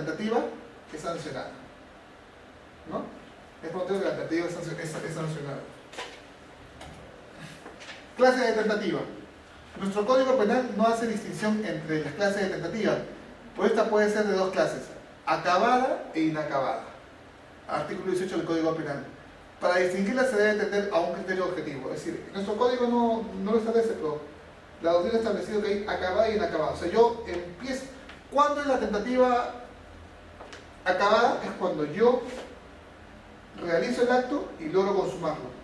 tentativa es sancionada, ¿no? Es por motivo que la tentativa es sancionada. Clase de tentativa. Nuestro Código Penal no hace distinción entre las clases de tentativa, pues esta puede ser de dos clases, acabada e inacabada. Artículo 18 del Código Penal. Para distinguirla se debe atender a un criterio objetivo, es decir, nuestro código no lo establece, pero la doctrina ha establecido que hay acabada y inacabada. O sea, yo empiezo. ¿Cuándo es la tentativa acabada? Es cuando yo realizo el acto y logro consumarlo.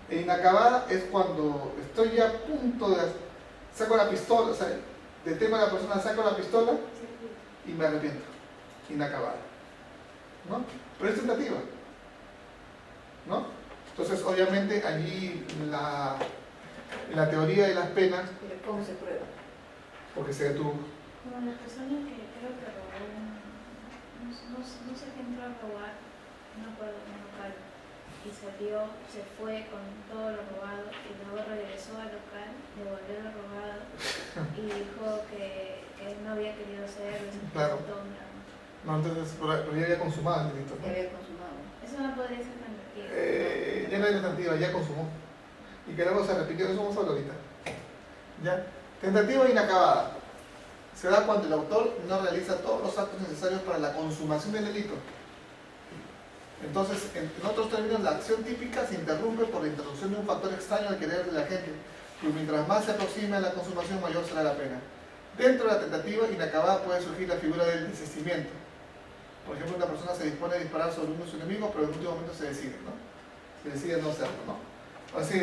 E inacabada es cuando estoy ya a punto de saco la pistola, o sea, detengo a la persona, saco la pistola y me arrepiento. Inacabada, ¿no? Pero es tentativa, ¿no? Entonces, obviamente, allí en la teoría de las penas. ¿Pero cómo se prueba? Porque se detuvo. Como la persona que creo que robó no sé qué entró a robar, no puedo, un local, y salió, se fue con todo lo robado y luego regresó al local, devolvió lo robado y dijo que él no había querido hacerlo, se Claro. presentó una... No, entonces, pero ya había consumado el delito, ¿no? Ya había consumado. Eso no podría ser tentativa. Ya no hay tentativa, ya consumó. Y que luego se repitió, eso vamos a hablar ahorita. ¿Ya? Tentativa inacabada. Se da cuando el autor no realiza todos los actos necesarios para la consumación del delito. Entonces, en otros términos, la acción típica se interrumpe por la introducción de un factor extraño al querer de la gente, pues mientras más se aproxime a la consumación, mayor será la pena. Dentro de la tentativa inacabada puede surgir la figura del desistimiento. Por ejemplo, una persona se dispone a disparar sobre uno de sus enemigos, pero en el último momento se decide, ¿no? Se decide no hacerlo, ¿no? O sea,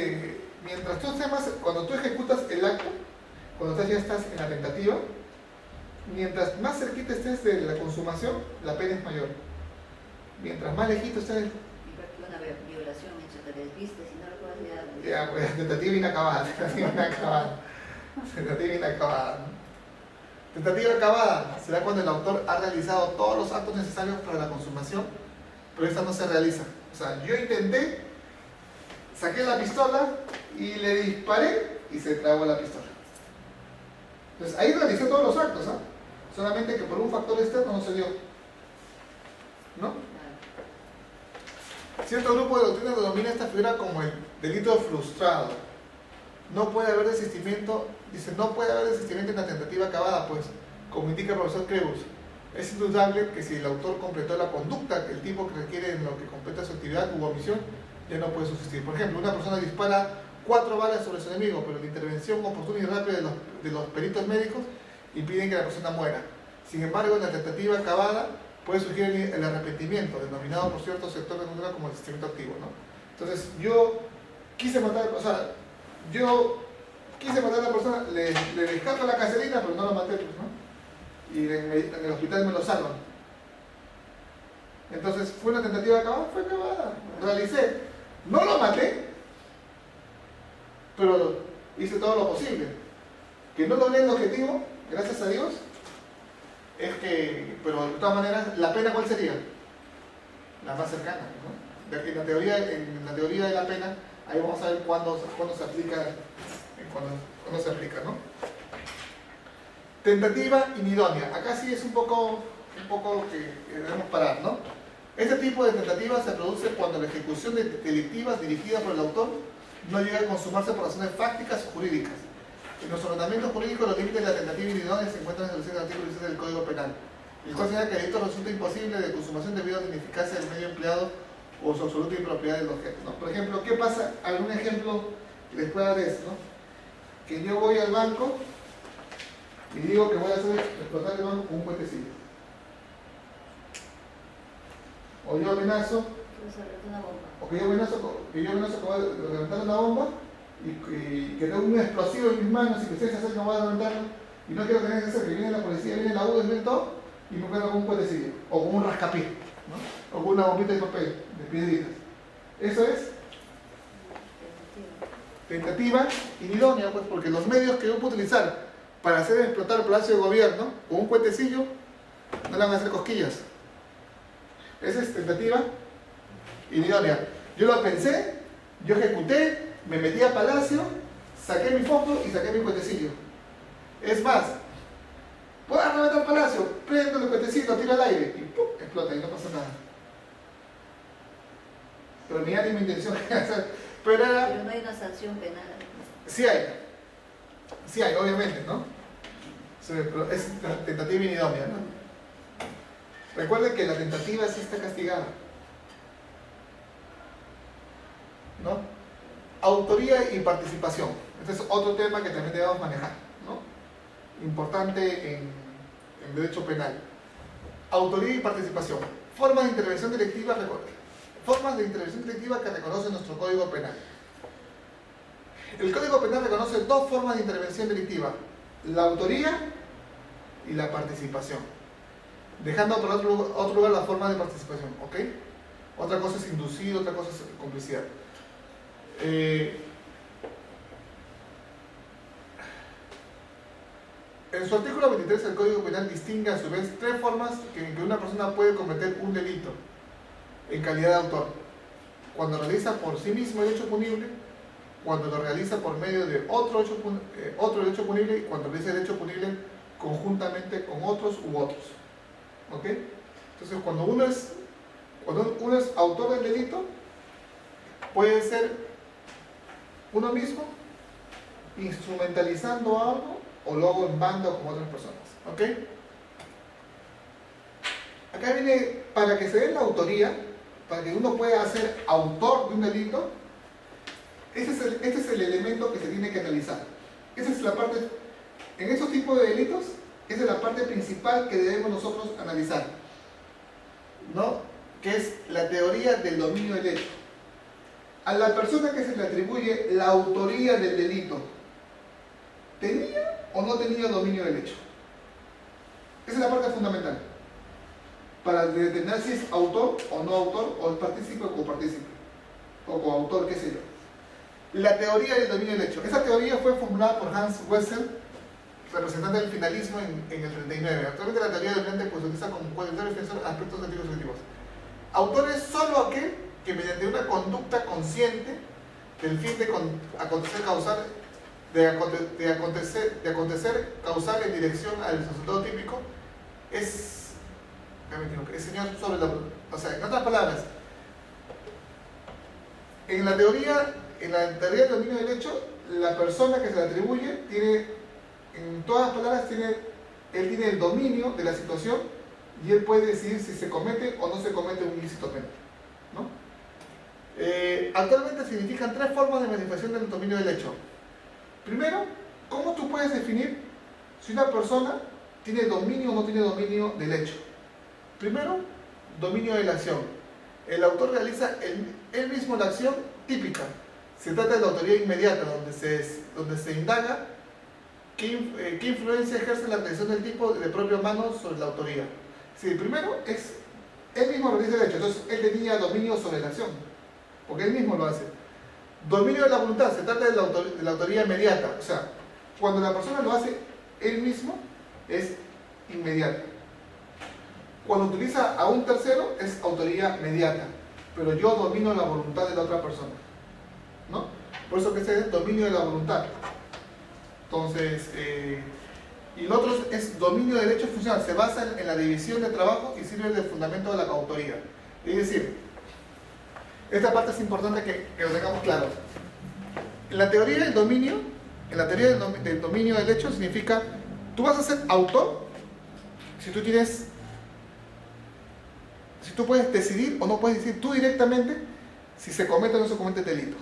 mientras tú estés más, cuando tú ejecutas el acto, cuando ya estás en la tentativa, mientras más cerquita estés de la consumación, la pena es mayor. Mientras más lejito estés. Igual que una violación, hecho te desvistes y no lo puedes ya. Ya, pues, tentativa inacabada, tentativa inacabada. Tentativa inacabada, ¿no? Tentativa acabada será cuando el autor ha realizado todos los actos necesarios para la consumación, pero esta no se realiza. O sea, yo intenté, saqué la pistola y le disparé y se tragó la pistola. Entonces ahí realicé todos los actos, ¿ah? Solamente que por un factor externo no se dio, ¿no? Cierto grupo de doctrinas denomina esta figura como el delito frustrado. No puede haber desistimiento, dice, no puede haber desistimiento en la tentativa acabada, pues, como indica el profesor Krebs, es indudable que si el autor completó la conducta que el tipo que requiere en lo que completa su actividad u omisión, ya no puede subsistir. Por ejemplo, una persona dispara 4 balas sobre su enemigo, pero la intervención oportuna y rápida de los peritos médicos impiden que la persona muera. Sin embargo, en la tentativa acabada puede surgir el arrepentimiento, denominado por cierto sector de cultura como el desistimiento activo, ¿no? Entonces, yo quise matar, o sea, yo quise matar a la persona, le descarto la caserina, pero no lo maté, pues, ¿no? Y en el hospital me lo salvan. Entonces, ¿fue una tentativa acabada? Fue acabada. Realicé. No lo maté, pero hice todo lo posible. Que no logré el objetivo, gracias a Dios, es que, pero de todas maneras, ¿la pena cuál sería? La más cercana, ¿no? En la teoría de la pena, ahí vamos a ver cuándo se aplica, cuándo se aplica, ¿no? Tentativa inidónea. Acá sí es un poco que debemos parar, ¿no? Este tipo de tentativa se produce cuando la ejecución de delictivas dirigida por el autor no llega a consumarse por razones fácticas o jurídicas. En los ordenamientos jurídicos los límites de la tentativa inidónea se encuentran establecidos en el artículo 16 del Código Penal. El cual señala que el delito resulta imposible de consumación debido a la ineficacia del medio empleado o su absoluta impropiedad del objeto, ¿no? Por ejemplo, ¿qué pasa? Algún ejemplo que les pueda dar es, ¿no? Que yo voy al banco y digo que voy a hacer explotar el banco con un puentecillo. O yo amenazo, o que yo amenazo que voy a levantar una bomba y que tengo un explosivo en mis manos y que ustedes se acercan, voy a levantarlo y no quiero tener que hacer que viene la policía, viene la U, viene todo y me pego con un puentecillo o con un rascapié, ¿no? O con una bombita de papel, de piedritas. Eso es tentativa inidónea, pues, porque los medios que yo puedo utilizar para hacer explotar el Palacio de Gobierno con un puentecillo no le van a hacer cosquillas. Esa es tentativa inidónea. Yo lo pensé, yo ejecuté, me metí a Palacio, saqué mi foto y saqué mi puentecillo. Es más, Voy a reventar el palacio, prendo el cuetecito, tiro al aire y ¡pum! Explota y no pasa nada. Pero ni era ni mi intención. Pero era... Pero no hay una sanción penal. Sí hay, obviamente, ¿no? Sí, pero es tentativa inidónea, ¿no? Recuerden que la tentativa sí está castigada, ¿no? Autoría y participación. Este es otro tema que también debemos manejar, ¿no? Importante en derecho penal. Autoría y participación. Formas de intervención directiva que reconoce nuestro Código Penal. El Código Penal reconoce dos formas de intervención delictiva: la autoría y la participación, dejando por otro lugar la forma de participación, ¿ok? Otra cosa es inducir, otra cosa es complicidad. En su artículo 23 el Código Penal distingue a su vez tres formas en que una persona puede cometer un delito en calidad de autor: cuando realiza por sí mismo el hecho punible, cuando lo realiza por medio de otro hecho punible y cuando realiza el hecho punible conjuntamente con otros u otros. ¿Ok? Entonces, cuando uno es autor del delito, puede ser uno mismo instrumentalizando algo o lo hago en banda o con otras personas. ¿Ok? Acá viene, para que se dé la autoría, para que uno pueda ser autor de un delito, este es el elemento que se tiene que analizar. Esa es la parte, en esos tipos de delitos, esa es la parte principal que debemos nosotros analizar, ¿no? Que es la teoría del dominio del hecho. A la persona que se le atribuye la autoría del delito, ¿tenía o no tenía dominio del hecho? Esa es la parte fundamental, para determinar si es autor o no autor, o es partícipe o copartícipe, o coautor, qué sé yo. La teoría del dominio del hecho. Esa teoría fue formulada por Hans Wessel, representante del finalismo en el 39. Actualmente la teoría del dominante pues, se utiliza como coautor defensor de aspectos éticos subjetivos. Autor es solo aquel que mediante una conducta consciente del fin de acontecer causal, de acontecer causal en dirección al resultado típico, es señor sobre la... O sea, en otras palabras, en la teoría del dominio del hecho, la persona que se le atribuye tiene, en todas las palabras, él tiene el dominio de la situación y él puede decidir si se comete o no se comete un ilícito penal, ¿no? Actualmente significan tres formas de manifestación del dominio del hecho. Primero, ¿cómo tú puedes definir si una persona tiene dominio o no tiene dominio del hecho? Primero, dominio de la acción. El autor realiza él mismo la acción típica. Se trata de la autoría inmediata, donde se indaga qué influencia ejerce la atención del tipo de propia mano sobre la autoría. Sí, primero es él mismo realiza el hecho, entonces él tenía dominio sobre la acción, porque él mismo lo hace. Dominio de la voluntad, se trata de la autoría inmediata, o sea, cuando la persona lo hace él mismo es inmediata. Cuando utiliza a un tercero es autoría mediata, pero yo domino la voluntad de la otra persona, ¿no? Por eso que ese es dominio de la voluntad. Entonces, y el otro es dominio de derecho funcional, se basa en la división de trabajo y sirve de fundamento de la coautoría. Es decir, esta parte es importante que lo tengamos claro. En la teoría del dominio, del dominio del hecho significa, tú vas a ser autor si tú puedes decidir o no puedes decidir tú directamente si se comete o no se comete el delito.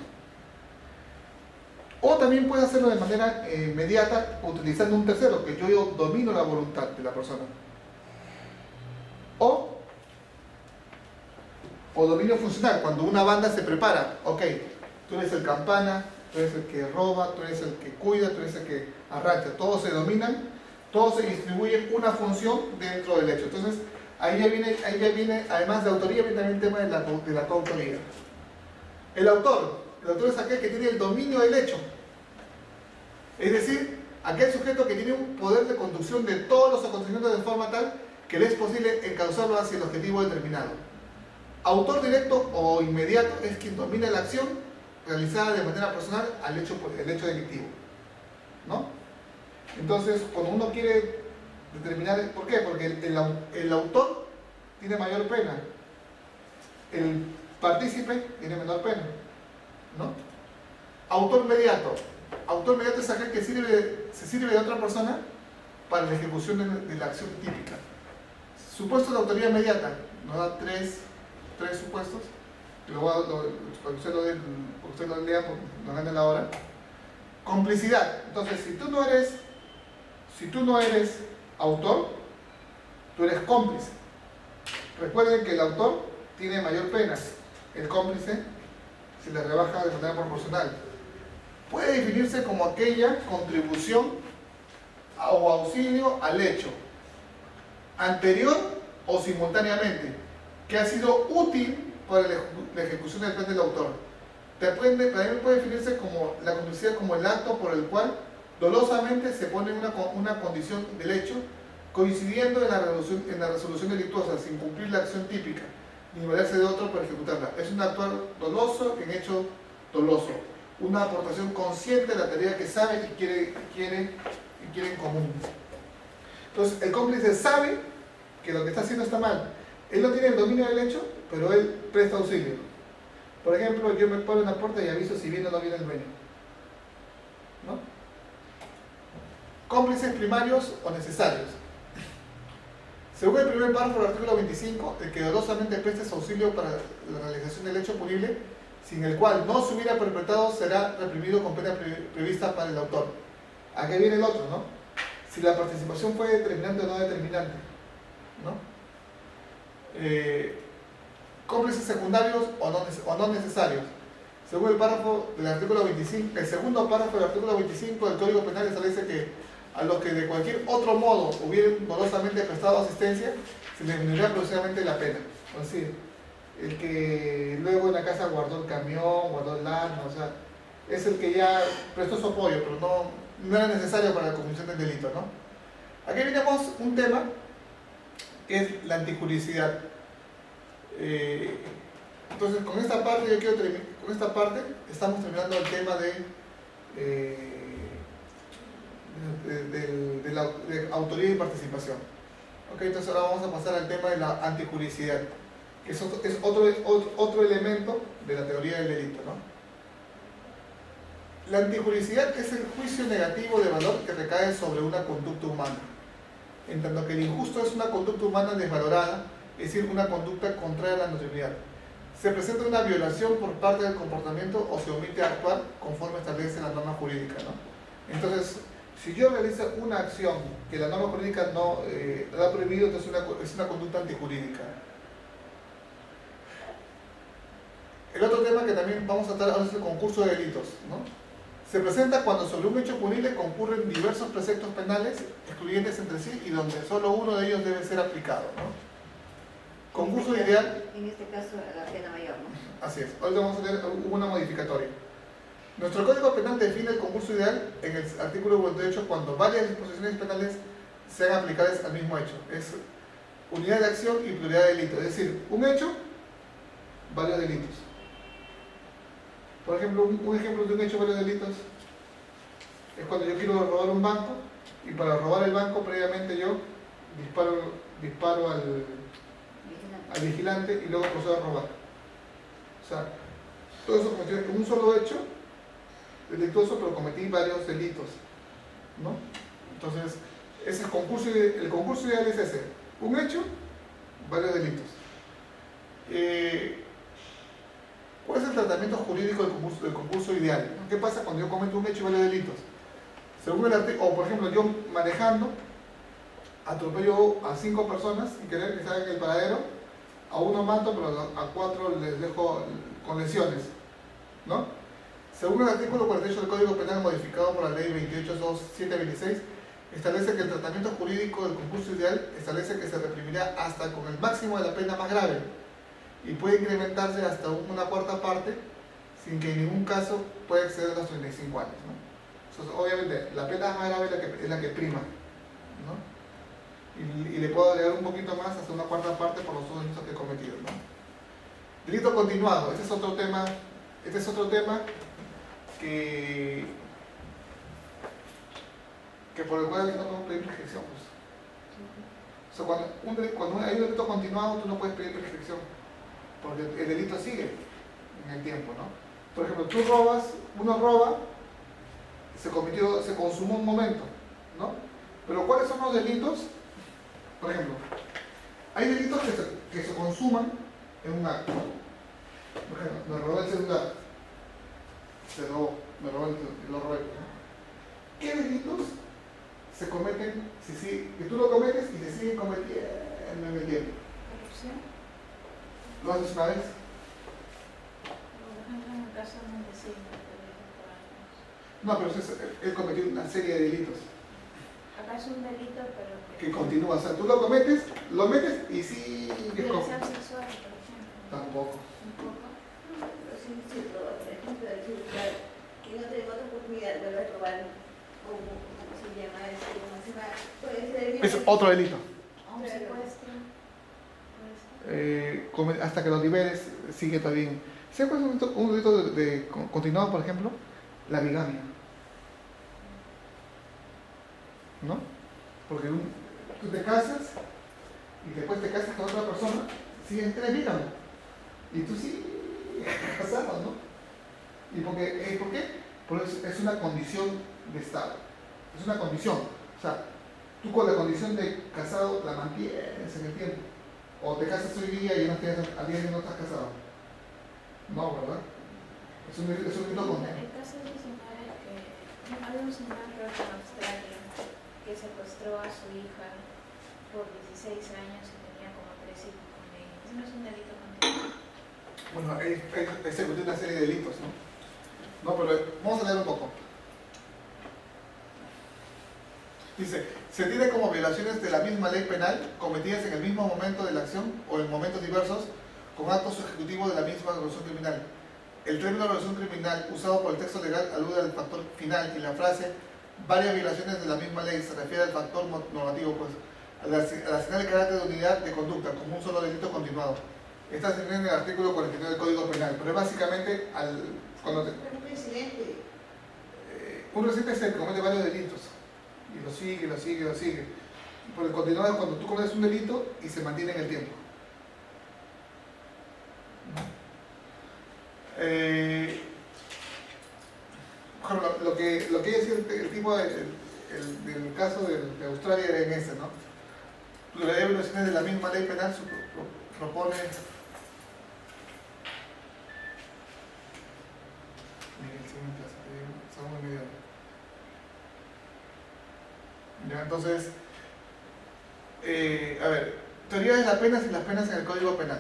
O también puedes hacerlo de manera inmediata utilizando un tercero, que yo domino la voluntad de la persona. O dominio funcional, cuando una banda se prepara. Ok, tú eres el campana, tú eres el que roba, tú eres el que cuida, tú eres el que arranca. Todos se dominan, todos se distribuyen una función dentro del hecho. Entonces, ahí ya viene, además de autoría, viene también el tema de la coautoría. El autor es aquel que tiene el dominio del hecho. Es decir, aquel sujeto que tiene un poder de conducción de todos los acontecimientos de forma tal que le es posible encauzarlo hacia el objetivo determinado. Autor directo o inmediato es quien domina la acción realizada de manera personal el hecho delictivo, ¿no? Entonces, cuando uno quiere Determinar, ¿por qué? Porque el autor tiene mayor pena, el partícipe tiene menor pena, ¿no? Autor mediato. Autor mediato es aquel que se sirve de otra persona para la ejecución de la acción típica. Supuestos de autoría inmediata, nos da tres supuestos, que para que usted lo lea, porque nos gane la hora. Complicidad. Entonces, si tú no eres autor, tú eres cómplice. Recuerden que el autor tiene mayor pena, el cómplice se le rebaja de manera proporcional. Puede definirse como aquella contribución o auxilio al hecho, anterior o simultáneamente, que ha sido útil para la ejecución del plan del autor. También puede definirse como la complicidad como el acto por el cual dolosamente se pone una condición del hecho, coincidiendo en la resolución delictuosa, sin cumplir la acción típica, ni valerse de otro para ejecutarla. Es un actuar doloso en hecho doloso, una aportación consciente de la tarea que sabe y quiere en común. Entonces, el cómplice sabe que lo que está haciendo está mal. Él no tiene el dominio del hecho, pero él presta auxilio. Por ejemplo, yo me paro en la puerta y aviso si viene o no viene el dueño, ¿no? Cómplices primarios o necesarios. Según el primer párrafo del artículo 25, el que dolosamente preste auxilio para la realización del hecho punible, sin el cual no se hubiera perpetrado, será reprimido con pena prevista para el autor. Aquí viene el otro, ¿no? Si la participación fue determinante o no determinante, ¿no? Cómplices secundarios o no necesarios. Según el párrafo del artículo 25, el segundo párrafo del artículo 25 del Código Penal establece que a los que de cualquier otro modo hubieran dolosamente prestado asistencia, se les disminuirá progresivamente la pena. Es decir, el que luego en la casa guardó el camión, guardó el arma, o sea, es el que ya prestó su apoyo, pero no era necesario para la comisión del delito, ¿no? Aquí tenemos un tema que es la antijuricidad. Entonces, con esta parte estamos terminando el tema de autoría y participación. Okay, entonces ahora vamos a pasar al tema de la antijuricidad, que es otro elemento de la teoría del delito, ¿no? La antijuricidad es el juicio negativo de valor que recae sobre una conducta humana, en tanto que el injusto es una conducta humana desvalorada, es decir, una conducta contraria a la neutralidad. Se presenta una violación por parte del comportamiento o se omite actuar conforme establece la norma jurídica, ¿no? Entonces, si yo realizo una acción que la norma jurídica no la ha prohibido, entonces es una conducta antijurídica. El otro tema que también vamos a tratar ahora es el concurso de delitos, ¿no? Se presenta cuando sobre un hecho punible concurren diversos preceptos penales excluyentes entre sí y donde solo uno de ellos debe ser aplicado, ¿no? Concurso ideal. En este caso, la pena mayor, ¿no? Así es. Hoy vamos a tener una modificatoria. Nuestro Código Penal define el concurso ideal en el artículo 48 cuando varias disposiciones penales sean aplicables al mismo hecho. Es unidad de acción y pluralidad de delito. Es decir, un hecho, varios delitos. Por ejemplo, un ejemplo de un hecho, varios delitos es cuando yo quiero robar un banco y para robar el banco previamente yo disparo al vigilante y luego procedo a robar. O sea, todo eso cometido en un solo hecho delictuoso, pero cometí varios delitos, ¿no? Entonces, ese el concurso ideal es ese: un hecho, varios delitos. ¿Cuál es el tratamiento jurídico del concurso ideal? ¿Qué pasa cuando yo cometo un hecho y varios delitos? Según el artículo, o por ejemplo, yo manejando atropello a 5 personas sin querer que están en el paradero, a uno mato, pero a 4 les dejo con lesiones, ¿no? Según el artículo 48 del Código Penal modificado por la ley 28.2.726, establece que el tratamiento jurídico del concurso ideal establece que se reprimirá hasta con el máximo de la pena más grave y puede incrementarse hasta una cuarta parte sin que en ningún caso pueda exceder los 35 años, ¿no? Entonces, obviamente, la pena más grave es la que prima, ¿no? Y le puedo agregar un poquito más hasta una cuarta parte por los delitos que he cometido, ¿no? Delito continuado, este es otro tema que por el cual no podemos pedir ejecución, pues. O sea, cuando hay un delito continuado, tú no puedes pedir prescripción, porque el delito sigue en el tiempo, ¿no? Por ejemplo, uno roba, se consumó un momento, ¿no? Pero ¿cuáles son los delitos? Por ejemplo, hay delitos que se consuman en un acto. Por ejemplo, me robó el celular, lo robé, ¿no? ¿Qué delitos se cometen que tú lo cometes y se siguen cometiendo en el tiempo? Corrupción. ¿Lo haces una vez? Por ejemplo, en el caso de un vecino que vive por años. No, pero él cometió una serie de delitos Acá es un delito, pero que continúan. O sea, tú lo cometes, lo metes y sigues violación sexual, por ejemplo. Tampoco. Un poco. Pero sí, por ejemplo, el celular, que no tengo otra oportunidad de volver a robar, ¿cómo se llama eso? Puede ser Es otro delito. O un secuestro. Puede ser. Hasta que los liberes, sigue todavía. ¿Sabes cuál es un delito continuado, por ejemplo? La bigamia. ¿No? Porque tú te casas y después te casas con otra persona, siguen 3 bigamas. Y tú sigues casado, ¿no? ¿Y por qué? Porque es una condición de Estado. Es una condición. O sea, tú con la condición de casado la mantienes en el tiempo. O te casas hoy día y al día siguiente no estás casado. No, ¿verdad? Es un delito continuado. El caso de ese señor es que había un señor creo que en Australia que secuestró a su hija por 16 años y tenía como 3 hijos con ella. Eso no es un delito continuado. Bueno, se cometió una serie de delitos, ¿no? No, pero vamos a leer un poco. Dice, se tiene como violaciones de la misma ley penal cometidas en el mismo momento de la acción o en momentos diversos con actos ejecutivos de la misma resolución criminal. El término resolución criminal usado por el texto legal alude al factor final y la frase varias violaciones de la misma ley se refiere al factor normativo, pues al asignar el carácter de unidad de conducta como un solo delito continuado. Está definido en el artículo 49 del Código Penal, pero es básicamente cuando un presidente. un residente se comete varios delitos y lo sigue. Por el continuado es cuando tú cometes un delito y se mantiene en el tiempo. Lo que decía el tipo del caso de Australia era en ese, ¿no? La violaciones de la misma ley penal propone. Ya, entonces, a ver, teoría de las penas y las penas en el Código Penal.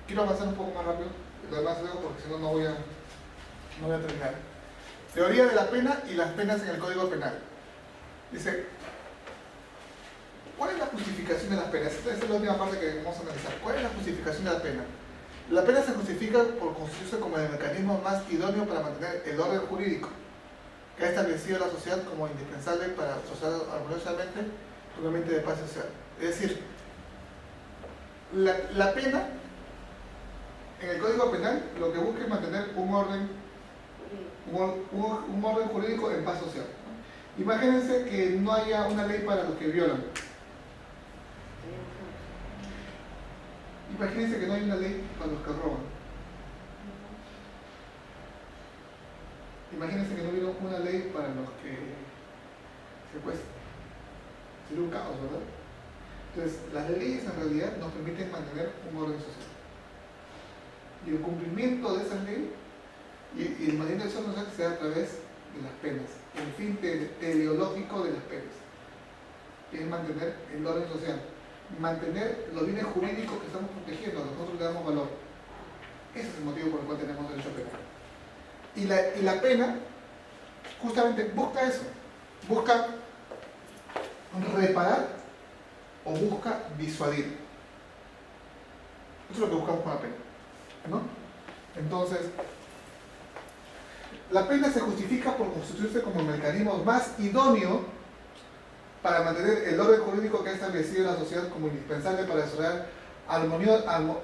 Quiero avanzar un poco más rápido, lo demás luego porque si no, no voy a terminar. Teoría de la pena y las penas en el Código Penal. Dice, ¿cuál es la justificación de las penas? Esta es la última parte que vamos a analizar. ¿Cuál es la justificación de la pena? La pena se justifica por constituirse como el mecanismo más idóneo para mantener el orden jurídico que ha establecido la sociedad como indispensable para procesar armoniosamente un ambiente de paz social. Es decir, la pena en el Código Penal lo que busca es mantener un orden jurídico en paz social. Imagínense que no haya una ley para los que violan. Imagínense que no hay una ley para los que roban. Imagínense que no hubiera una ley para los que secuestran. Sería un caos, ¿verdad? Entonces, las leyes en realidad nos permiten mantener un orden social. Y el cumplimiento de esas leyes y el mantenimiento de esa orden social se da a través de las penas. El fin teleológico de las penas es mantener el orden social. Mantener los bienes jurídicos que estamos protegiendo, a los que nosotros le damos valor. Ese es el motivo por el cual tenemos derecho a penal. Y la pena justamente busca eso, busca reparar o busca disuadir. Eso es lo que buscamos con la pena, ¿no? Entonces, la pena se justifica por constituirse como el mecanismo más idóneo para mantener el orden jurídico que ha establecido la sociedad como indispensable para desarrollar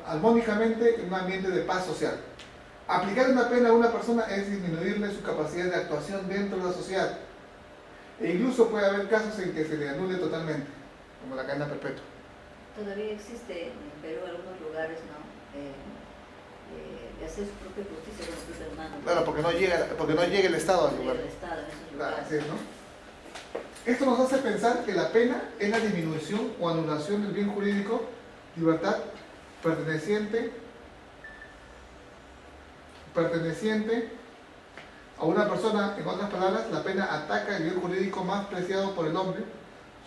armónicamente en un ambiente de paz social. Aplicar una pena a una persona es disminuirle su capacidad de actuación dentro de la sociedad. E incluso puede haber casos en que se le anule totalmente, como la cadena perpetua. Todavía existe en Perú algunos lugares, ¿no? De hacer su propia justicia con sus hermanos. Claro, porque no llega el Estado al lugar. El Estado en esos Claro, lugares. así es, ¿no? Esto nos hace pensar que la pena es la disminución o anulación del bien jurídico, libertad, perteneciente a una persona. En otras palabras, la pena ataca el bien jurídico más preciado por el hombre,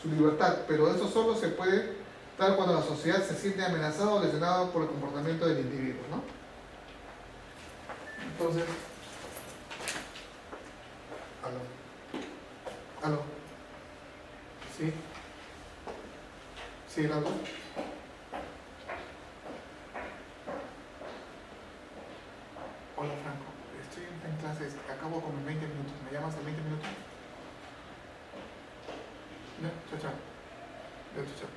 su libertad, pero eso solo se puede dar cuando la sociedad se siente amenazada o lesionada por el comportamiento del individuo, ¿no? Entonces, aló, sí, sí, algo. Hola Franco, estoy en clases, acabo como en 20 minutos, ¿me llamas en 20 minutos? No, chao, chao. Chao, chao.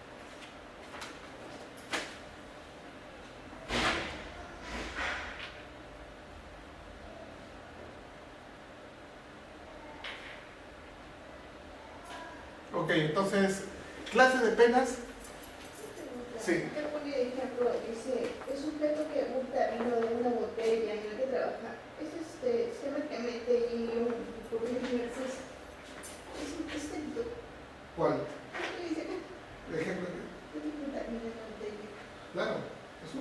Ok, entonces, clases de penas. Sí. Usted pone de ejemplo, dice, es un plato que apunta vino de una botella en la que trabaja. Es sistemáticamente y por diversas. Es un delito. ¿Cuál? ¿Qué dice acá? El ejemplo. Es un vino de una botella. Claro, eso.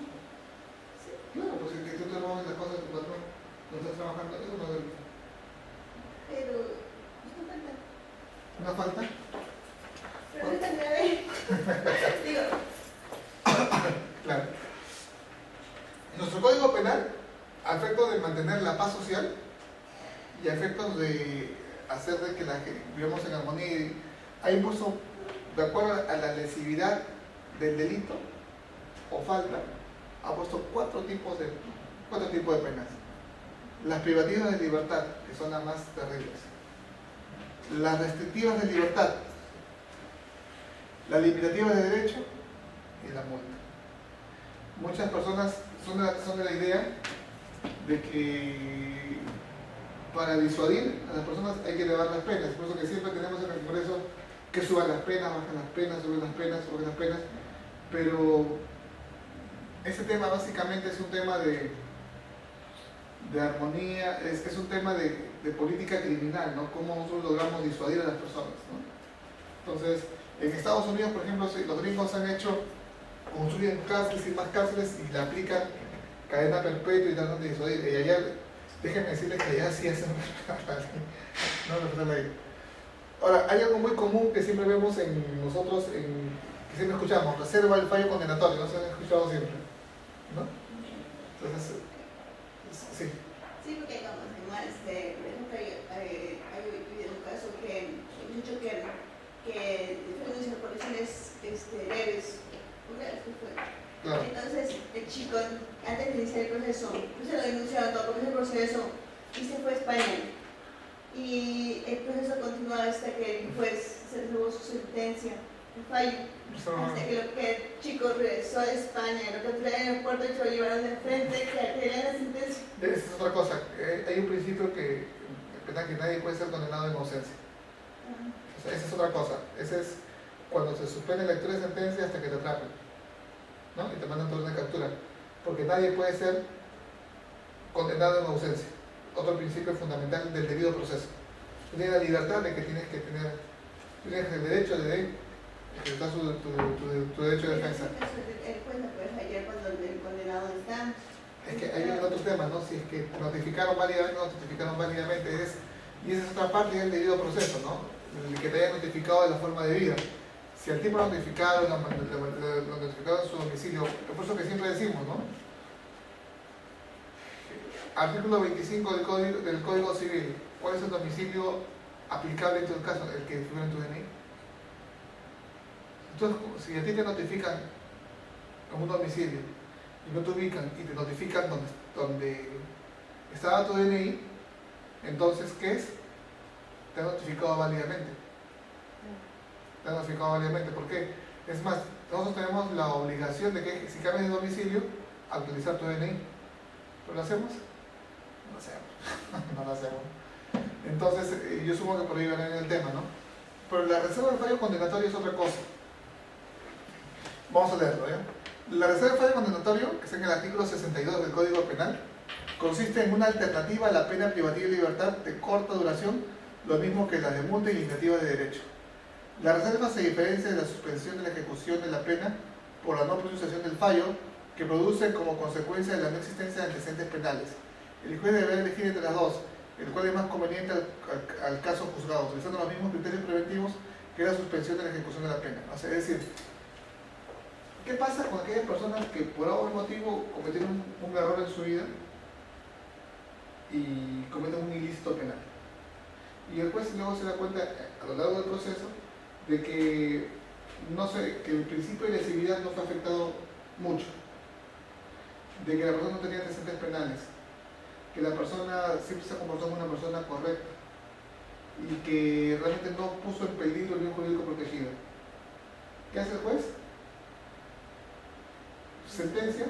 Sí. Claro, pues el que tú te robas las cosas de tu patrón, no estás trabajando, eso no es delito. Pero es una falta. ¿Una falta? Pero no es tan grave. Digo, Claro. Nuestro código penal, a efectos de mantener la paz social y a efectos de hacer de que vivamos en armonía, ha impuesto, de acuerdo a la lesividad del delito o falta, ha puesto cuatro tipos de penas. Las privativas de libertad, que son las más terribles. Las restrictivas de libertad. Las limitativas de derecho y la multa. Muchas personas son de la idea de que para disuadir a las personas hay que elevar las penas. Por eso que siempre tenemos en el Congreso que suban las penas, bajan las penas, suben las penas, suben las penas. Pero ese tema básicamente es un tema de armonía, es un tema de política criminal, ¿no? Cómo nosotros logramos disuadir a las personas, ¿no? Entonces, en Estados Unidos, por ejemplo, los gringos han construyen cárceles y más cárceles y le aplican cadena perpetua y tratan de disuadir. Y allá, déjenme decirles que allá sí hacen no la ley. Ahora, hay algo muy común que siempre vemos en nosotros, que siempre escuchamos, reserva el fallo condenatorio, ¿no? Se han escuchado siempre, ¿no? Entonces, sí. Sí, porque como además, por ejemplo, hay un caso que mucho que denuncian por lesiones leves, que fue. Claro. Entonces el chico, antes de iniciar el proceso, se lo denunciaron todo, comenzó el proceso y se fue a España. Y el proceso continuó hasta que el juez se renovó su sentencia, el fallo. Hasta que el chico regresó a España, lo capturaron en el aeropuerto y se lo llevaron de frente, que le la sentencia. Esa es otra cosa. Hay un principio que nadie puede ser condenado en ausencia. O sea, esa es otra cosa. Ese es cuando se suspende la lectura de sentencia hasta que te atrapen, ¿no? Y te mandan toda una captura. Porque nadie puede ser condenado en ausencia. Otro principio fundamental del debido proceso. Tú tienes la libertad de que tienes el derecho de ejercitar tu derecho de defensa. El juez no puede fallar cuando el condenado está. Es que ahí viene otro tema, ¿no? Si es que notificaron válidamente o no notificaron válidamente, y esa es otra parte del debido proceso, ¿no? El que te haya notificado de la forma debida. Si al tipo lo notificado en su domicilio, es por eso que siempre decimos, ¿no? Artículo 25 del Código Civil. ¿Cuál es el domicilio aplicable en tu caso? El que figura en tu DNI. Entonces, si a ti te notifican en un domicilio y no te ubican y te notifican donde estaba tu DNI, entonces, ¿qué es? Te han notificado válidamente. Te han notificado válidamente. ¿Por qué? Es más, nosotros tenemos la obligación de que si cambias de domicilio, actualizar tu DNI. ¿Pero lo hacemos? No lo hacemos. No lo hacemos. Entonces, yo supongo que por ahí van en el tema, ¿no? Pero la reserva del fallo condenatorio es otra cosa. Vamos a leerlo, ¿ya? La reserva del fallo condenatorio, que está en el artículo 62 del Código Penal, consiste en una alternativa a la pena privativa de libertad de corta duración, lo mismo que la de multa y limitativa de derecho. La reserva se diferencia de la suspensión de la ejecución de la pena por la no pronunciación del fallo, que produce como consecuencia de la no existencia de antecedentes penales. El juez deberá elegir entre las dos, el cual es más conveniente al caso juzgado, utilizando los mismos criterios preventivos que la suspensión de la ejecución de la pena. O sea, es decir, ¿qué pasa con aquellas personas que por algún motivo cometieron un error en su vida y cometen un ilícito penal? Y el juez luego se da cuenta a lo largo del proceso de que, que el principio de lesividad no fue afectado mucho, de que la persona no tenía antecedentes penales, que la persona siempre se comportó como una persona correcta y que realmente no puso en peligro el bien jurídico protegido. ¿Qué hace el juez? Sentencia,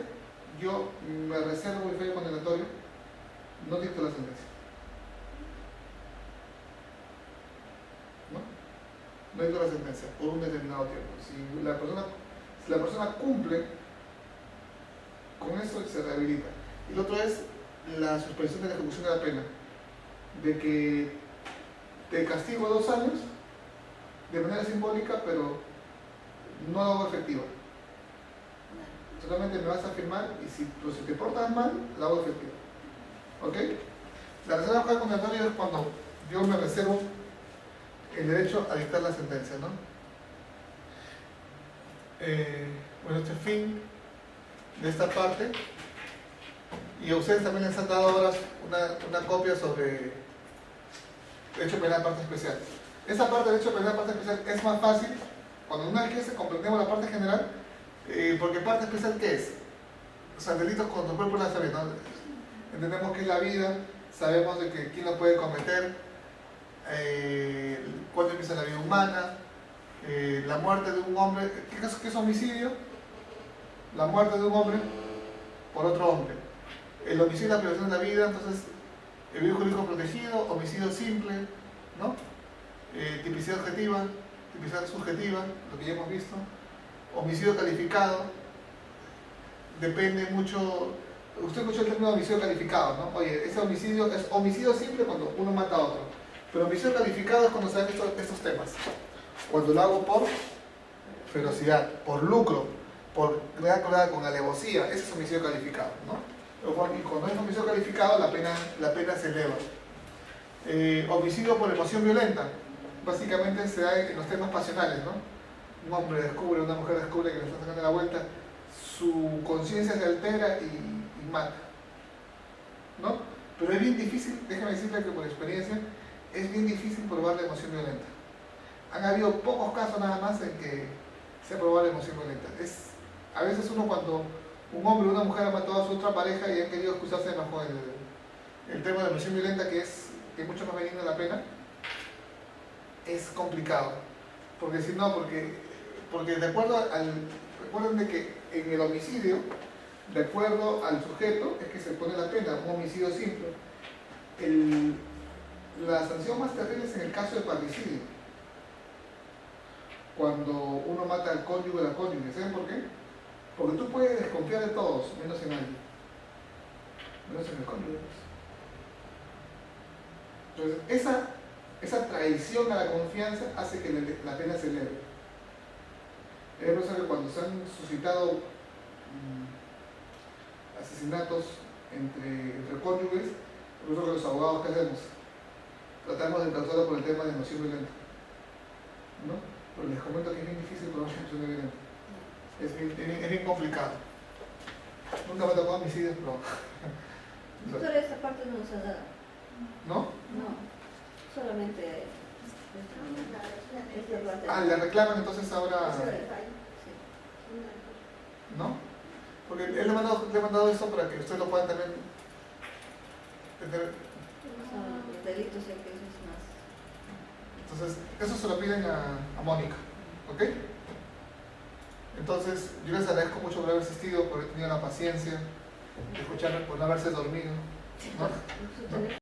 yo me reservo el fallo condenatorio, no dicto la sentencia. No dicto la sentencia por un determinado tiempo. Si la persona cumple con eso, se rehabilita. Y lo otro es la suspensión de la ejecución de la pena, de que te castigo 2 años de manera simbólica, pero no lo hago efectiva. Solamente me vas a firmar y si te portas mal, la hago efectiva. ¿Ok? La reserva del fallo condenatorio es cuando yo me reservo el derecho a dictar la sentencia, ¿no? Bueno, este es el fin de esta parte. Y a ustedes también les han dado ahora una copia sobre derecho penal parte especial. Esa parte de derecho penal parte especial es más fácil cuando una vez que comprendemos la parte general, porque parte especial, ¿qué es? O sea, delitos contra el cuerpo y la salud, ¿no? Entendemos qué es la vida, sabemos de que quién lo puede cometer, cuándo empieza la vida humana, la muerte de un hombre. ¿Qué es homicidio? La muerte de un hombre por otro hombre. El homicidio es la privación de la vida, entonces el bien jurídico protegido, homicidio simple, ¿no? Tipicidad objetiva, tipicidad subjetiva, lo que ya hemos visto. Homicidio calificado, depende mucho. Usted escuchó el término homicidio calificado, ¿no? Oye, ese homicidio es homicidio simple cuando uno mata a otro, pero homicidio calificado es cuando se dan estos temas. Cuando lo hago por ferocidad, por lucro, por crear con alevosía, ese es homicidio calificado, ¿no? Y cuando es homicidio calificado, la pena se eleva. Homicidio por emoción violenta, básicamente se da en los temas pasionales, ¿no? Un hombre descubre, una mujer descubre que le está sacando la vuelta, su conciencia se altera y mata, ¿no? Pero es bien difícil, déjame decirle que por experiencia, es bien difícil probar la emoción violenta. Han habido pocos casos nada más en que se ha probado la emoción violenta. A veces uno cuando un hombre o una mujer ha matado a su otra pareja y han querido excusarse bajo el tema de la emoción violenta, que es mucho más benigno la pena, es complicado. Porque si no, porque de acuerdo recuerden de que en el homicidio, de acuerdo al sujeto, es que se pone la pena, un homicidio simple. La sanción más terrible es en el caso de parricidio. Cuando uno mata al cónyuge o la cónyuge, ¿saben por qué? Porque tú puedes desconfiar de todos, menos en alguien. Menos en el cónyuge. Entonces, esa traición a la confianza hace que la pena se eleve. Es por eso que cuando se han suscitado asesinatos entre cónyuges, por eso que los abogados, ¿qué hacemos? Tratamos de causarlo por el tema de emoción violenta, ¿no? Pero les comento que es bien difícil probar emoción violenta. Es bien complicado. Nunca me ha tocado homicidios, pero... Doctor, esta parte no nos ha dado. ¿No? No, solamente esta parte. Ah, le reclaman entonces ahora... Esa del fallo, sí. ¿No? Porque él le ha mandado eso para que ustedes lo puedan también entender. Son los delitos, sé que eso es más. Entonces, eso se lo piden a Mónica, ¿ok? Entonces, yo les agradezco mucho por haber asistido, por haber tenido la paciencia de escucharme, por no haberse dormido, ¿no?